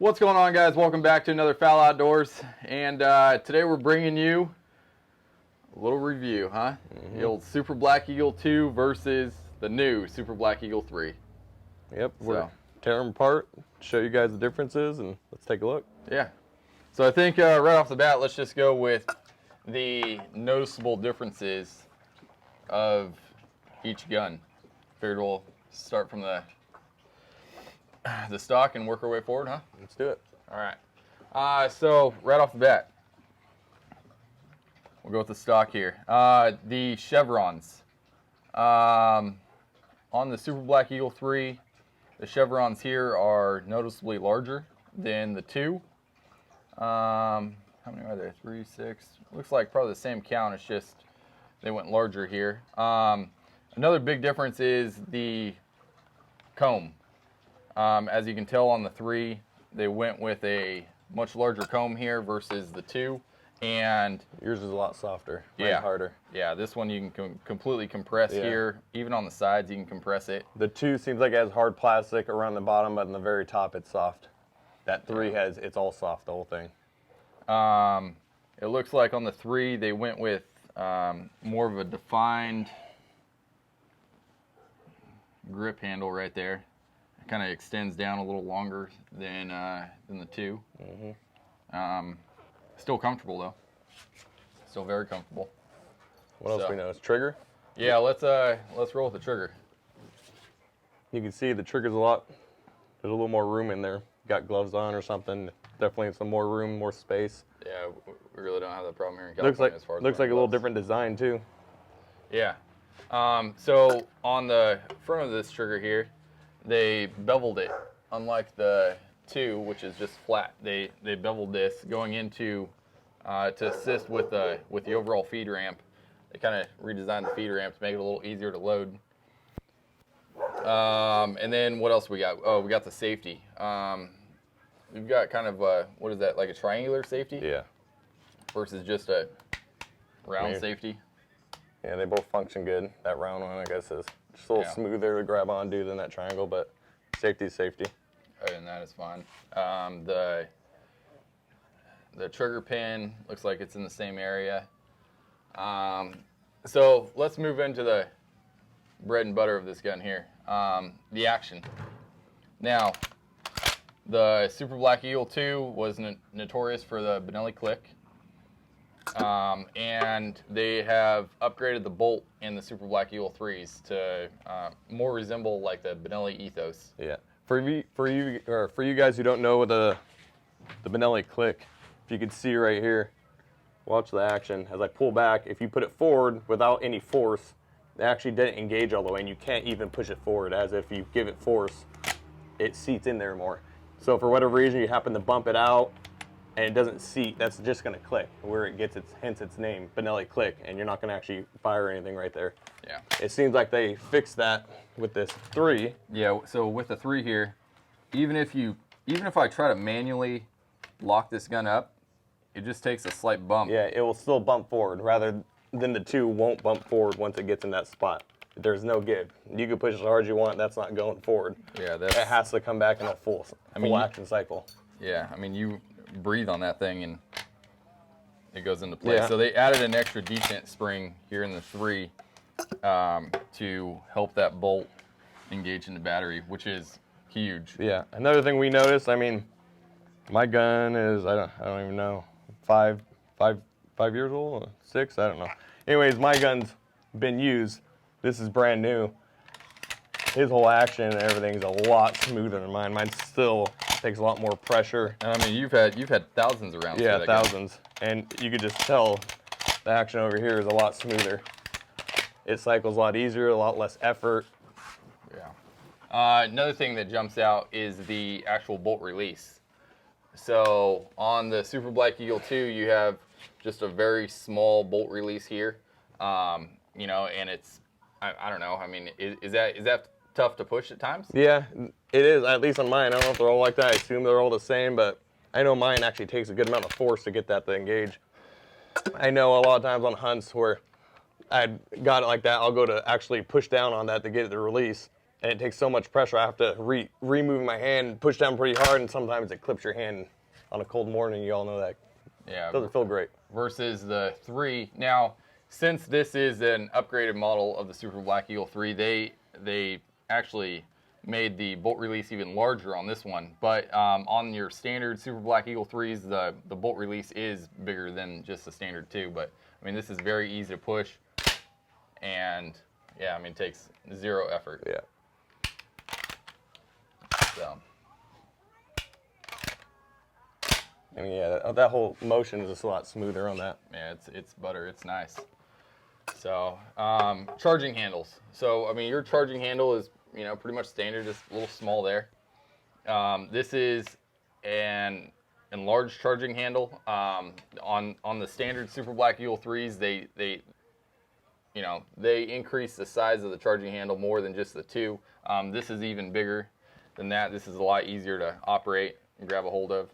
What's going on, guys? Welcome back to another Foul Outdoors, and today we're bringing you a little review, huh? The old Super Black Eagle 2 versus the new Super Black Eagle 3. Yep, we're tearing them apart, show you guys the differences, and let's take a look. Yeah. So I think right off the bat, let's just go with the noticeable differences of each gun. Figured we'll start from the stock and work our way forward, huh? Let's do it. All right. So right off the bat, we'll go with the stock here. The chevrons. On the Super Black Eagle 3, the chevrons here are noticeably larger than the 2. How many are there? 3, 6. Looks like probably the same count. It's just they went larger here. Another big difference is the comb. As you can tell on the 3, they went with a much larger comb here versus the 2, and yours is a lot softer, harder. Yeah, this one you can completely compress here. Even on the sides, you can compress it. The 2 seems like it has hard plastic around the bottom, but in the very top, it's soft. That 3 it's all soft, the whole thing. It looks like on the 3, they went with more of a defined grip handle right there. Kind of extends down a little longer than the 2. Still comfortable though. Still very comfortable. What else we know? Is trigger? Yeah, let's roll with the trigger. You can see the trigger's there's a little more room in there. Got gloves on or something. Definitely some more room, more space. Yeah, we really don't have that problem here in California. Looks like a little different design too. Yeah. So on the front of this trigger here, they beveled it, unlike the 2, which is just flat. They beveled this going into to assist with the overall feed ramp. They kind of redesigned the feed ramp to make it a little easier to load. And then what else we got? Oh, we got the safety. We've got kind of what is that, like a triangular safety? Yeah. Versus just a round safety. Yeah, they both function good. That round one, I guess, is just a little smoother to grab onto than that triangle, but safety is safety. Other than that, it's fine. The trigger pin looks like it's in the same area. So let's move into the bread and butter of this gun here, the action. Now, the Super Black Eagle 2 was notorious for the Benelli Click. And they have upgraded the bolt in the Super Black Eagle 3s to more resemble like the Benelli ethos. Yeah. For you guys who don't know the Benelli Click, if you can see right here, watch the action. As I pull back, if you put it forward without any force, it actually didn't engage all the way, and you can't even push it forward. As if you give it force, it seats in there more. So for whatever reason you happen to bump it out, and it doesn't seat, that's just going to click, where it gets hence its name, Benelli Click, and you're not going to actually fire anything right there. Yeah. It seems like they fixed that with this 3. Yeah, so with the 3 here, even if I try to manually lock this gun up, it just takes a slight bump. Yeah, it will still bump forward, rather than the 2 won't bump forward once it gets in that spot. There's no give. You can push as hard as you want, that's not going forward. Yeah, it has to come back in a full action cycle. Yeah, I mean, you breathe on that thing and it goes into place. Yeah. So they added an extra detent spring here in the 3 to help that bolt engage in the battery, which is huge. Yeah. Another thing we noticed, I mean, my gun is I don't even know, 5 years old, 6, I don't know. Anyways, my gun's been used. This is brand new. His whole action and everything is a lot smoother than mine. Mine still takes a lot more pressure. And I mean, you've had thousands of rounds. Yeah, thousands. And you could just tell the action over here is a lot smoother. It cycles a lot easier, a lot less effort. Yeah. Another thing that jumps out is the actual bolt release. So on the Super Black Eagle 2, you have just a very small bolt release here. You know, and it's, I don't know. I mean, is that tough to push at times? Yeah, it is, at least on mine. I don't know if they're all like that. I assume they're all the same, but I know mine actually takes a good amount of force to get that to engage. I know a lot of times on hunts where I got it like that, I'll go to actually push down on that to get it to release, and it takes so much pressure. I have to remove my hand, push down pretty hard, and sometimes it clips your hand on a cold morning. You all know that. Yeah. It doesn't feel great. Versus the 3. Now, since this is an upgraded model of the Super Black Eagle 3, they actually made the bolt release even larger on this one. But on your standard Super Black Eagle 3s, the bolt release is bigger than just the standard 2. But I mean, this is very easy to push, and yeah, I mean, it takes 0 effort. Yeah. So. I mean, yeah, that whole motion is just a lot smoother on that. Yeah, it's butter. It's nice. So, charging handles. So, I mean, your charging handle is, you know, pretty much standard, just a little small there. This is an enlarged charging handle. On the standard Super Black Eagle 3s, they increase the size of the charging handle more than just the 2. This is even bigger than that. This is a lot easier to operate and grab a hold of.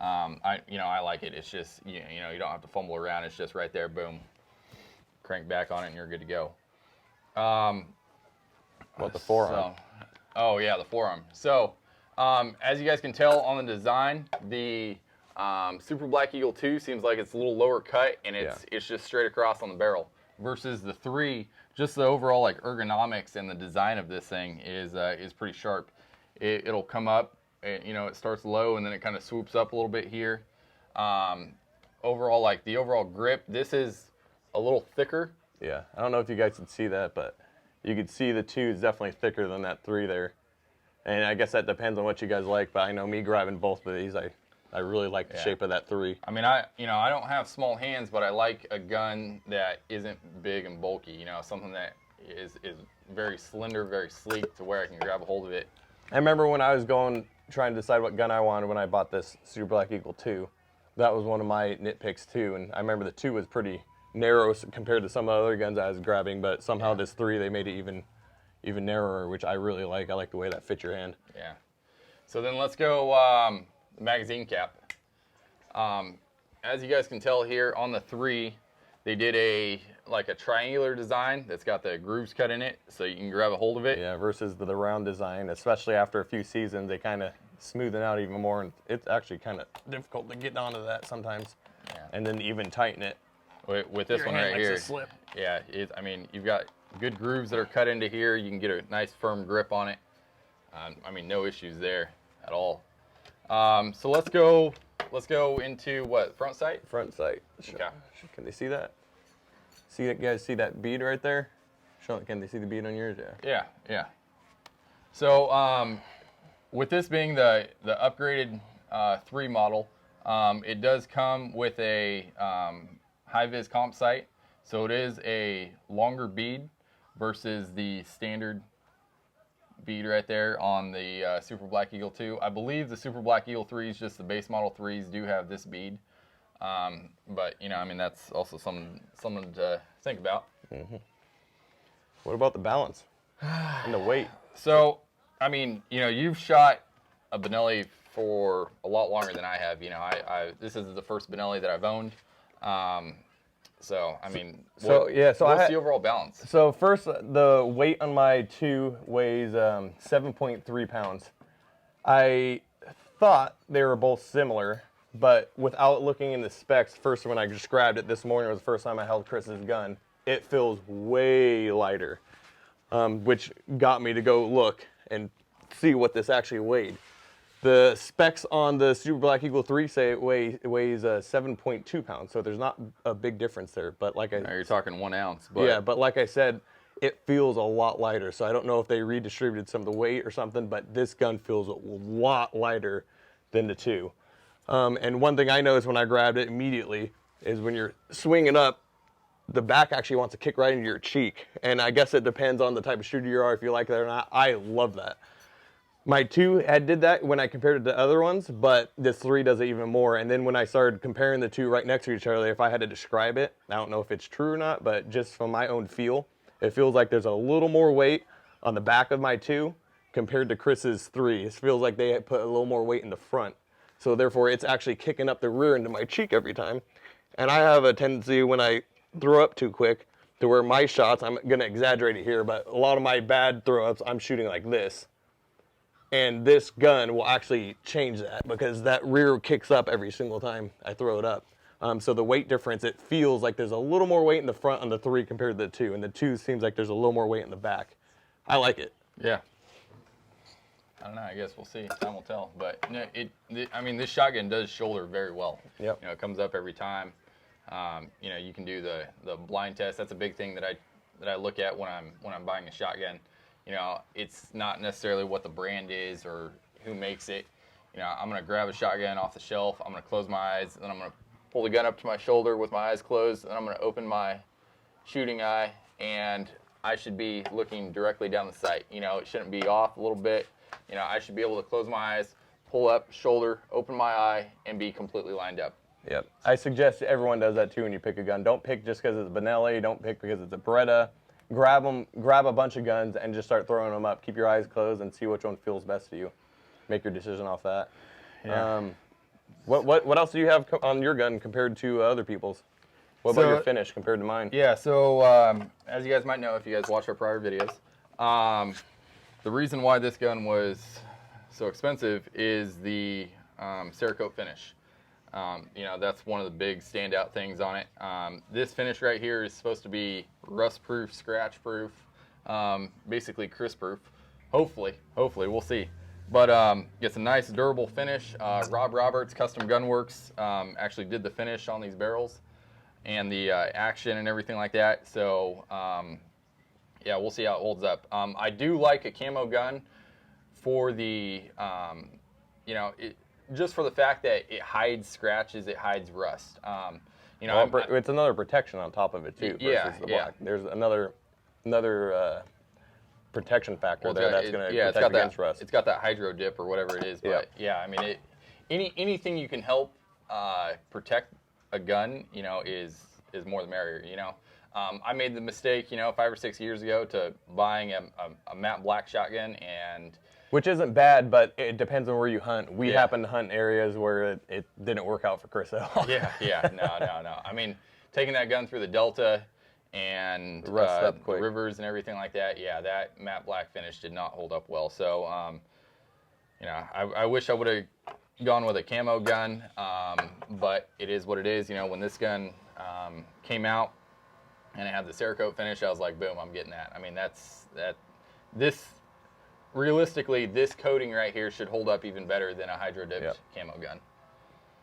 I like it. It's just, you don't have to fumble around. It's just right there, boom. Crank back on it and you're good to go. What the forearm? Oh yeah, the forearm. So, as you guys can tell on the design, the Super Black Eagle 2 seems like it's a little lower cut, and it's just straight across on the barrel. Versus the 3, just the overall like ergonomics and the design of this thing is pretty sharp. It'll come up, it starts low and then it kind of swoops up a little bit here. Overall, like the overall grip, this is a little thicker. Yeah, I don't know if you guys can see that, but you can see the 2 is definitely thicker than that 3 there. And I guess that depends on what you guys like, but I know me grabbing both of these, I really like the shape of that 3. I mean, I don't have small hands, but I like a gun that isn't big and bulky, something that is very slender, very sleek to where I can grab a hold of it. I remember when I was trying to decide what gun I wanted when I bought this Super Black Eagle 2. That was one of my nitpicks too, and I remember the 2 was pretty narrow compared to some other guns I was grabbing, but somehow this 3, they made it even narrower, which I really like. I like the way that fits your hand. Yeah. So then let's go magazine cap. As you guys can tell here on the 3, they did a triangular design that's got the grooves cut in it, so you can grab a hold of it. Yeah, versus the round design, especially after a few seasons, they kind of smoothen out even more, and it's actually kind of difficult to get onto that sometimes, and then even tighten it. With this one right here, slip. Yeah, I mean, you've got good grooves that are cut into here. You can get a nice firm grip on it. I mean, no issues there at all. So let's go into what, front sight? Front sight. Okay. Can they see that? Guys see that bead right there? Can they see the bead on yours? Yeah. Yeah. So with this being the upgraded 3 model, it does come with a high-vis comp sight. So it is a longer bead versus the standard bead right there on the Super Black Eagle 2. I believe the Super Black Eagle 3s, just the base model 3s, do have this bead. But, I mean, that's also something to think about. Mm-hmm. What about the balance and the weight? So, I mean, you've shot a Benelli for a lot longer than I have. This is the first Benelli that I've owned. So, I mean, what's the overall balance? So first, the weight on my 2 weighs 7.3 pounds. I thought they were both similar, but without looking in the specs, first when I just grabbed it this morning, was the first time I held Chris's gun, it feels way lighter, which got me to go look and see what this actually weighed. The specs on the Super Black Eagle 3 say it weighs 7.2 pounds, so there's not a big difference there. But you're talking 1 ounce. But yeah, but like I said, it feels a lot lighter. So I don't know if they redistributed some of the weight or something, but this gun feels a lot lighter than the 2. And one thing I noticed when I grabbed it immediately is when you're swinging up, the back actually wants to kick right into your cheek. And I guess it depends on the type of shooter you are, if you like that or not. I love that. My 2 did that when I compared it to other ones, but this 3 does it even more. And then when I started comparing the 2 right next to each other, if I had to describe it, I don't know if it's true or not, but just from my own feel, it feels like there's a little more weight on the back of my 2 compared to Chris's 3. It feels like they had put a little more weight in the front. So therefore, it's actually kicking up the rear into my cheek every time. And I have a tendency when I throw up too quick to where my shots, I'm going to exaggerate it here, but a lot of my bad throw-ups, I'm shooting like this. And this gun will actually change that because that rear kicks up every single time I throw it up. So the weight difference, it feels like there's a little more weight in the front on the 3 compared to the 2, and the 2 seems like there's a little more weight in the back. I like it. Yeah. I don't know. I guess we'll see. Time will tell. But no, I mean, this shotgun does shoulder very well. Yep. You know, it comes up every time. You know, you can do the blind test. That's a big thing that I look at when I'm buying a shotgun. You know, it's not necessarily what the brand is or who makes it. You know, I'm gonna grab a shotgun off the shelf. I'm gonna close my eyes, and then I'm gonna pull the gun up to my shoulder with my eyes closed, and I'm gonna open my shooting eye, and I should be looking directly down the sight. You know, it shouldn't be off a little bit. You know, I should be able to close my eyes, pull up, shoulder, open my eye, and be completely lined up. Yep. I suggest everyone does that too when you pick a gun. Don't pick just because it's a Benelli. Don't pick because it's a Beretta. Grab a bunch of guns and just start throwing them up. Keep your eyes closed and see which one feels best to you. Make your decision off that. Yeah. What else do you have on your gun compared to other people's? What about your finish compared to mine? Yeah, so as you guys might know if you guys watch our prior videos, the reason why this gun was so expensive is the Seracote Finish. You know, that's one of the big standout things on it. This finish right here is supposed to be rust-proof, scratch-proof, basically crisp-proof. Hopefully, we'll see. But it's a nice, durable finish. Rob Roberts, Custom Gunworks, actually did the finish on these barrels and the action and everything like that. So, yeah, we'll see how it holds up. I do like a camo gun for the, you know, just for the fact that it hides scratches, it hides rust. You know, well, it's another protection on top of it too. Yeah, versus the black. There's another protection factor there that's going to protect against rust. It's got that hydro dip or whatever it is. But yeah, I mean, anything you can help protect a gun, you know, is more the merrier. You know, I made the mistake, you know, 5 or 6 years ago to buying a matte black shotgun, and which isn't bad, but it depends on where you hunt. We happen to hunt in areas where it didn't work out for Chris at all. Yeah, no. I mean, taking that gun through the Delta and the rivers and everything like that, yeah, that matte black finish did not hold up well. So, you know, I wish I would have gone with a camo gun, but it is what it is. You know, when this gun came out and it had the Seracote finish, I was like, boom, I'm getting that. I mean, realistically, this coating right here should hold up even better than a hydro-dipped camo gun.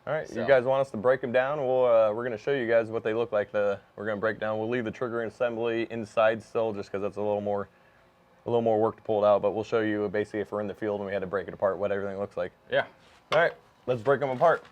All right, so you guys want us to break them down? We're going to show you guys what they look like. We're going to break down. We'll leave the trigger assembly inside still, just because that's a little more work to pull it out. But we'll show you basically if we're in the field and we had to break it apart, what everything looks like. Yeah. All right, let's break them apart.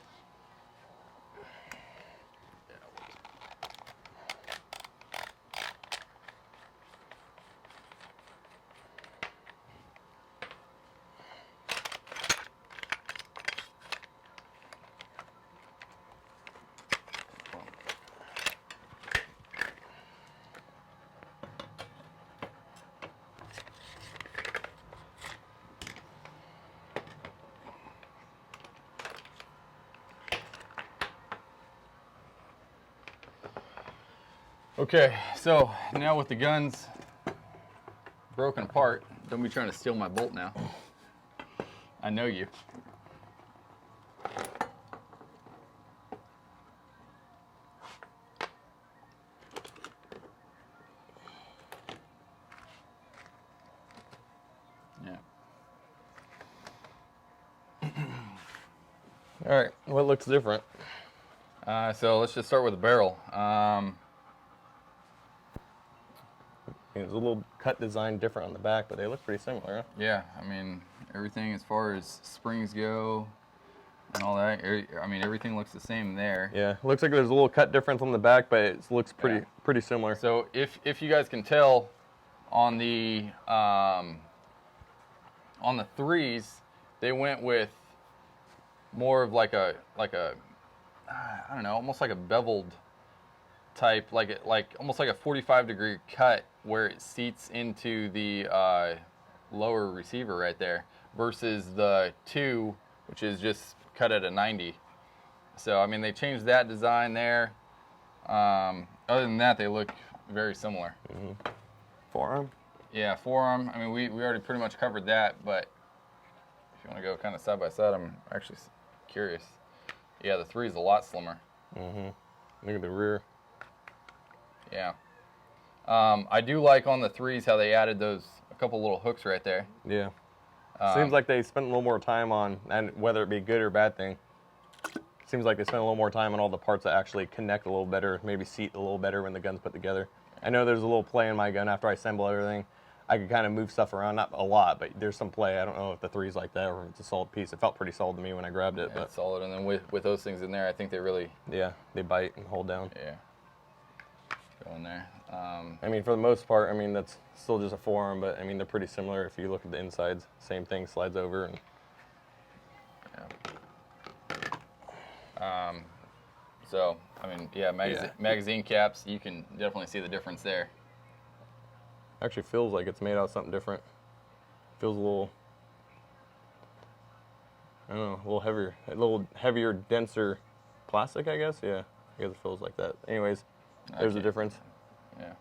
Okay, so now with the guns broken apart, don't be trying to steal my bolt now. I know you. Yeah. All right, what looks different? So let's just start with the barrel. There's a little cut design different on the back, but they look pretty similar. Huh? Yeah, I mean, everything as far as springs go and all that, I mean, everything looks the same there. Yeah, it looks like there's a little cut difference on the back, but it looks pretty similar. So if you guys can tell, on the 3s, they went with more of like a I don't know, almost like a beveled type, like almost like a 45-degree cut where it seats into the lower receiver right there, versus the 2, which is just cut at a 90. So I mean, they changed that design there. Other than that, they look very similar. Forearm. Yeah, forearm. I mean, we already pretty much covered that, but if you want to go kind of side by side, I'm actually curious. Yeah, the 3 is a lot slimmer. Look at the rear. Yeah. I do like on the 3s how they added a couple little hooks right there. Yeah. Seems like they spent a little more time on, and whether it be good or bad thing, seems like they spent a little more time on all the parts that actually connect a little better, maybe seat a little better when the gun's put together. I know there's a little play in my gun after I assemble everything. I can kind of move stuff around, not a lot, but there's some play. I don't know if the 3's like that or if it's a solid piece. It felt pretty solid to me when I grabbed it. Yeah, but it's solid, and then with those things in there, I think they really... Yeah, they bite and hold down. Yeah. Go in there. I mean, for the most part, I mean, that's still just a forearm, but I mean, they're pretty similar if you look at the insides. Same thing, slides over. And yeah. So, I mean, yeah, magazine caps, you can definitely see the difference there. actually feels like it's made out of something different. Feels a little, I don't know, a little heavier, denser plastic, I guess. Yeah, I guess it feels like that. Anyways, there's the difference. Yeah.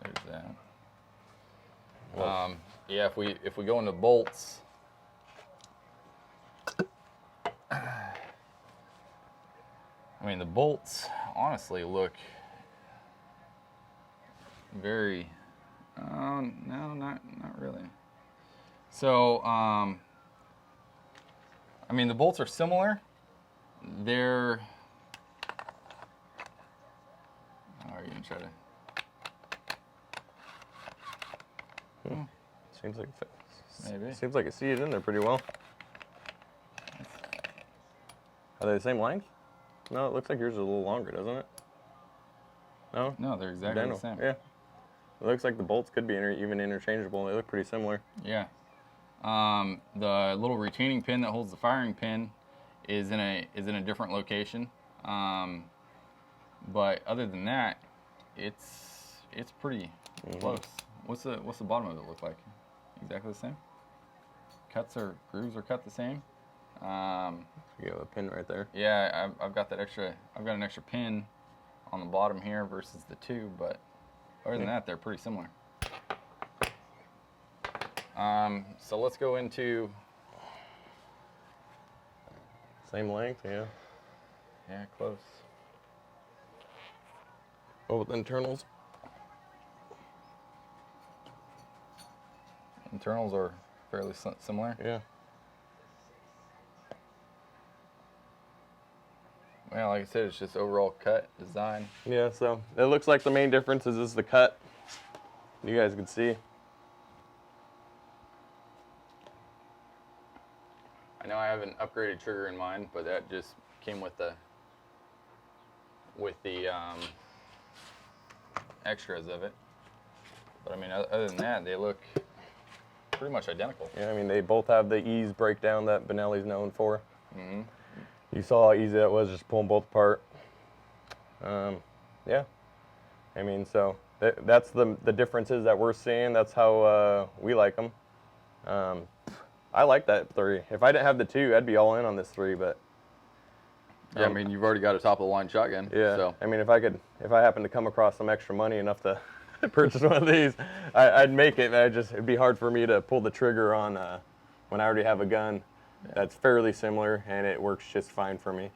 There's that. Yeah, if we go into bolts, I mean the bolts honestly look very. No, not really. So I mean the bolts are similar. They're. How are you gonna try to? Seems like Maybe. Seems like it seated in there pretty well. Are they the same length? No, it looks like yours is a little longer, doesn't it? No? No, they're exactly the same. Yeah. It looks like the bolts could be even interchangeable. They look pretty similar. Yeah. The little retaining pin that holds the firing pin is in a different location. But other than that, it's pretty close. What's the bottom of it look like? Exactly the same? Grooves are cut the same. You have a pin right there. Yeah, I've got an extra pin on the bottom here versus the 2, but other than that, they're pretty similar. So let's go into Same length, yeah. yeah, close. Oh, with internals. Internals are fairly similar. Yeah. Well, like I said, it's just overall cut, design. Yeah, so it looks like the main difference is the cut. You guys can see. I know I have an upgraded trigger in mind, but that just came with the extras of it. But I mean, other than that, they look pretty much identical. Yeah, I mean, they both have the ease breakdown that Benelli's known for. You saw how easy that was, just pulling both apart. Yeah, I mean, so that's the differences that we're seeing. That's how we like them. I like that 3. If I didn't have the 2, I'd be all in on this 3. But yeah, I mean, you've already got a top of the line shotgun. yeah, So. I mean, if I happen to come across some extra money enough to purchase one of these, I'd make it. It'd be hard for me to pull the trigger on when I already have a gun that's fairly similar and it works just fine for me.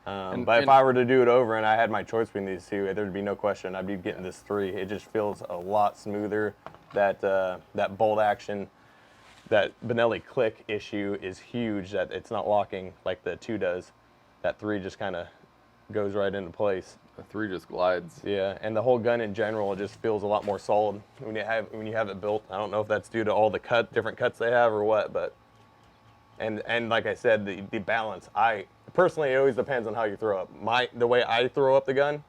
Yeah. But if I were to do it over and I had my choice between these 2, there'd be no question I'd be getting this 3. It just feels a lot smoother. That bolt action, that Benelli Click issue is huge. That it's not locking like the 2 does. That 3 just kind of goes right into place. The 3 just glides. Yeah, and the whole gun in general just feels a lot more solid when you have it built. I don't know if that's due to all the different cuts they have or what, but and like I said, the balance. Personally, it always depends on how you throw up. The way I throw up the gun,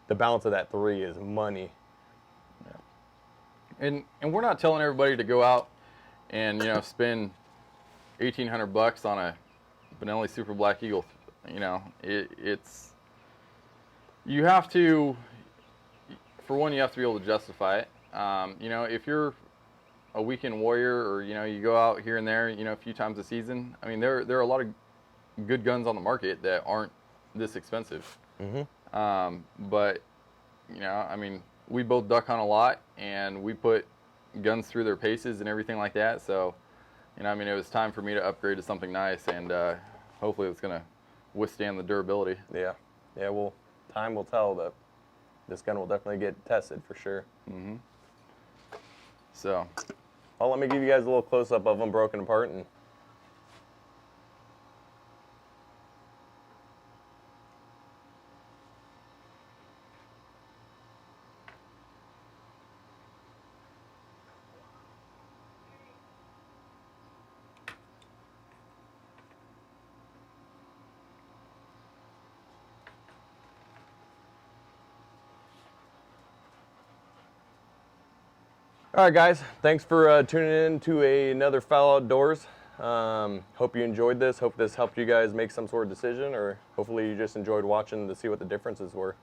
the balance of that 3 is money. Yeah. And we're not telling everybody to go out and spend $1,800 on a Benelli Super Black Eagle. It's you have to, for one, you have to be able to justify it. If you're a weekend warrior or you go out here and there a few times a season, I mean there are a lot of good guns on the market that aren't this expensive. But you know, I mean, we both duck hunt a lot, and we put guns through their paces and everything like that. So, you know, I mean, it was time for me to upgrade to something nice, and hopefully it's gonna withstand the durability. Yeah. Yeah. Well, time will tell, but this gun will definitely get tested for sure. So, Well, let me give you guys a little close up of them broken apart. And all right, guys, thanks for tuning in to another Foul Outdoors. Hope you enjoyed this. Hope this helped you guys make some sort of decision, or hopefully you just enjoyed watching to see what the differences were.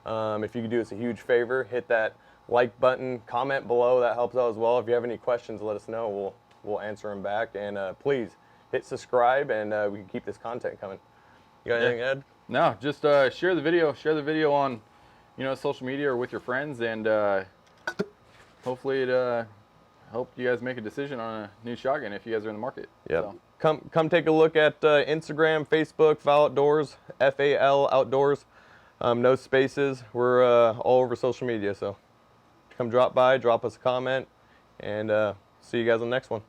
If you could do us a huge favor, hit that like button, comment below. That helps out as well. If you have any questions, let us know. We'll answer them back. And please hit subscribe, and we can keep this content coming. You got anything, Ed? no, just share the video. Share the video on, you know, social media or with your friends, and hopefully it helped you guys make a decision on a new shotgun if you guys are in the market. Yeah. So. Come take a look at Instagram, Facebook, FAL Outdoors, FAL Outdoors. No spaces. We're all over social media, so come drop by, drop us a comment, and see you guys on the next one.